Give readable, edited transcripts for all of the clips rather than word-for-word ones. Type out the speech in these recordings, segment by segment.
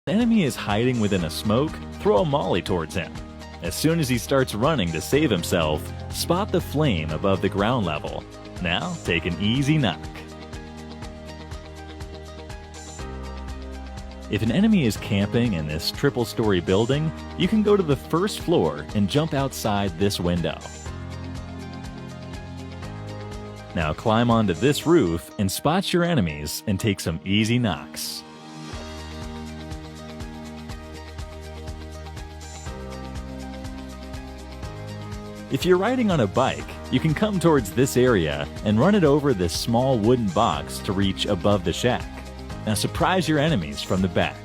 If an enemy is hiding within a smoke, throw a molly towards him. As soon as he starts running to save himself, spot the flame above the ground level. Now take an easy knock. If an enemy is camping in this triple-story building, you can go to the first floor and jump outside this window. Now climb onto this roof and spot your enemies and take some easy knocks. If you're riding on a bike, you can come towards this area and run it over this small wooden box to reach above the shack. Now surprise your enemies from the back.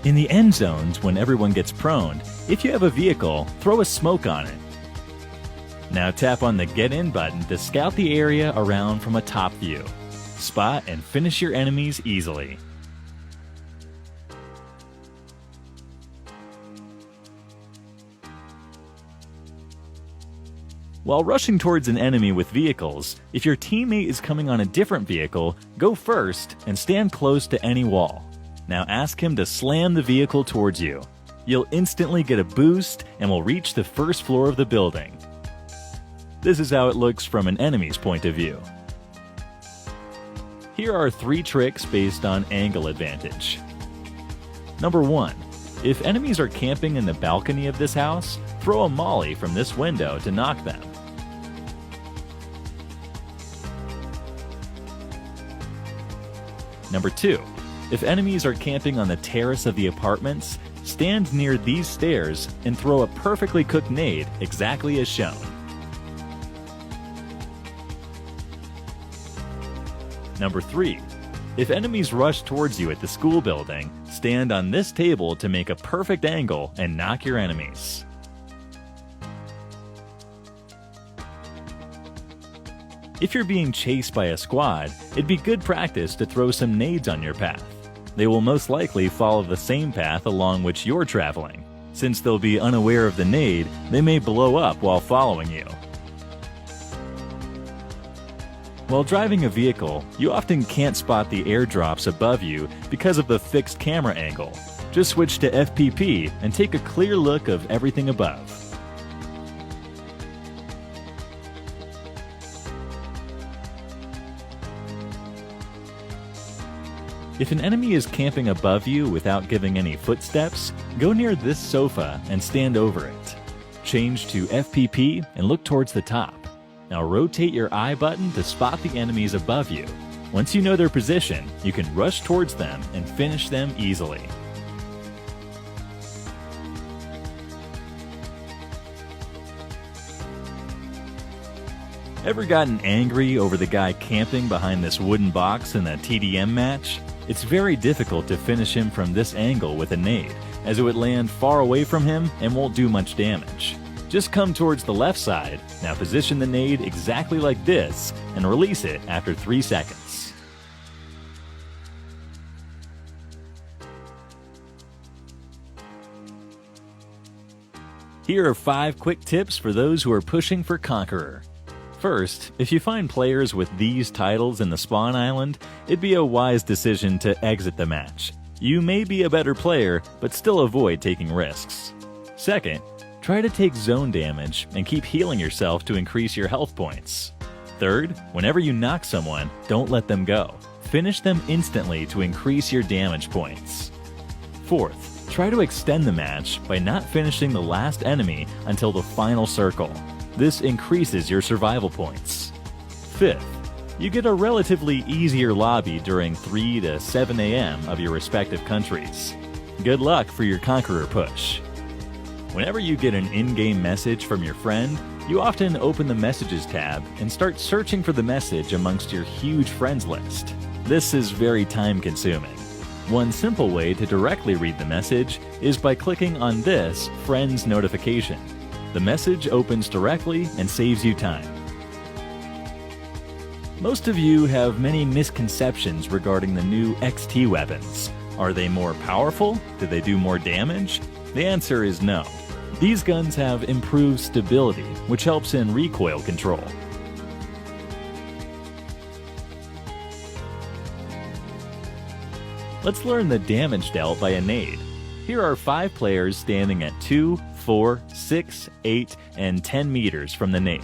In the end zones, when everyone gets prone, if you have a vehicle, throw a smoke on it. Now tap on the Get In button to scout the area around from a top view. Spot and finish your enemies easily. While rushing towards an enemy with vehicles, if your teammate is coming on a different vehicle, go first and stand close to any wall. Now ask him to slam the vehicle towards you. You'll instantly get a boost and will reach the first floor of the building. This is how it looks from an enemy's point of view. Here are 3 tricks based on angle advantage. Number 1. If enemies are camping in the balcony of this house, throw a molly from this window to knock them. Number 2. If enemies are camping on the terrace of the apartments, stand near these stairs and throw a perfectly cooked nade exactly as shown. Number 3. If enemies rush towards you at the school building, stand on this table to make a perfect angle and knock your enemies. If you're being chased by a squad, it'd be good practice to throw some nades on your path. They will most likely follow the same path along which you're traveling. Since they'll be unaware of the nade, they may blow up while following you. While driving a vehicle, you often can't spot the airdrops above you because of the fixed camera angle. Just switch to FPP and take a clear look of everything above. If an enemy is camping above you without giving any footsteps, go near this sofa and stand over it. Change to FPP and look towards the top. Now rotate your I button to spot the enemies above you. Once you know their position, you can rush towards them and finish them easily. Ever gotten angry over the guy camping behind this wooden box in a TDM match? It's very difficult to finish him from this angle with a nade, as it would land far away from him and won't do much damage. Just come towards the left side, now position the nade exactly like this, and release it after 3 seconds. Here are 5 quick tips for those who are pushing for Conqueror. First, if you find players with these titles in the spawn island, it'd be a wise decision to exit the match. You may be a better player, but still avoid taking risks. Second, try to take zone damage and keep healing yourself to increase your health points. Third, whenever you knock someone, don't let them go. Finish them instantly to increase your damage points. Fourth, try to extend the match by not finishing the last enemy until the final circle. This increases your survival points. Fifth, you get a relatively easier lobby during 3 to 7 a.m. of your respective countries. Good luck for your Conqueror push. Whenever you get an in-game message from your friend, you often open the Messages tab and start searching for the message amongst your huge friends list. This is very time-consuming. One simple way to directly read the message is by clicking on this Friends notification. The message opens directly and saves you time. Most of you have many misconceptions regarding the new XT weapons. Are they more powerful? Do they do more damage? The answer is no. These guns have improved stability, which helps in recoil control. Let's learn the damage dealt by a nade. Here are 5 players standing at 2, 4, 6, 8, and 10 meters from the nade.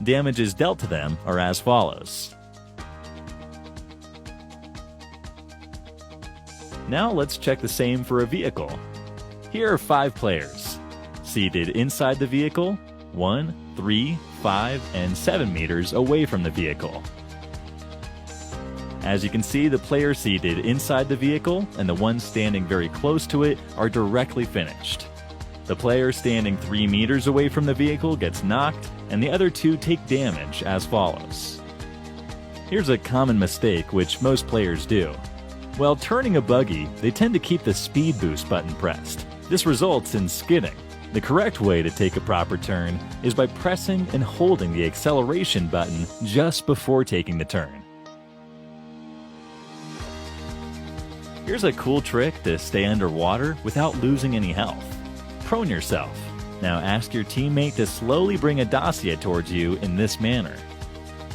Damages dealt to them are as follows. Now let's check the same for a vehicle. Here are 5 players. Seated inside the vehicle, 1, 3, 5, and 7 meters away from the vehicle. As you can see, the player seated inside the vehicle and the one standing very close to it are directly finished. The player standing 3 meters away from the vehicle gets knocked, and the other 2 take damage as follows. Here's a common mistake which most players do. While turning a buggy, they tend to keep the speed boost button pressed. This results in skidding. The correct way to take a proper turn is by pressing and holding the acceleration button just before taking the turn. Here's a cool trick to stay underwater without losing any health. Prone yourself. Now ask your teammate to slowly bring a dossier towards you in this manner.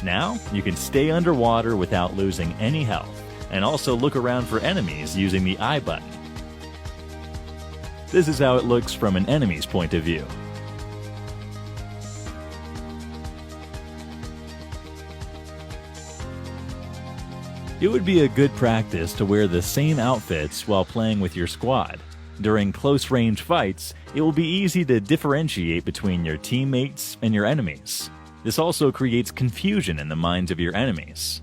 Now you can stay underwater without losing any health, and also look around for enemies using the I button. This is how it looks from an enemy's point of view. It would be a good practice to wear the same outfits while playing with your squad. During close-range fights, it will be easy to differentiate between your teammates and your enemies. This also creates confusion in the minds of your enemies.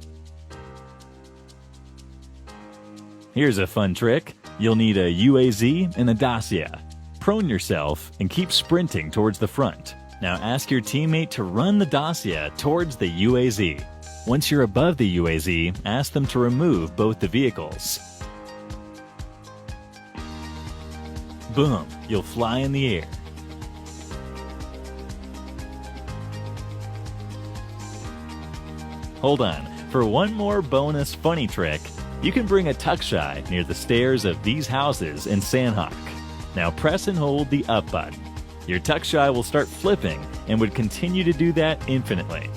Here's a fun trick. You'll need a UAZ and a dossier. Prone yourself and keep sprinting towards the front. Now ask your teammate to run the dossier towards the UAZ. Once you're above the UAZ, ask them to remove both the vehicles. Boom! You'll fly in the air. Hold on, for one more bonus funny trick, you can bring a tuck-shy near the stairs of these houses in Sanhok. Now press and hold the up button. Your tuck-shy will start flipping and would continue to do that infinitely.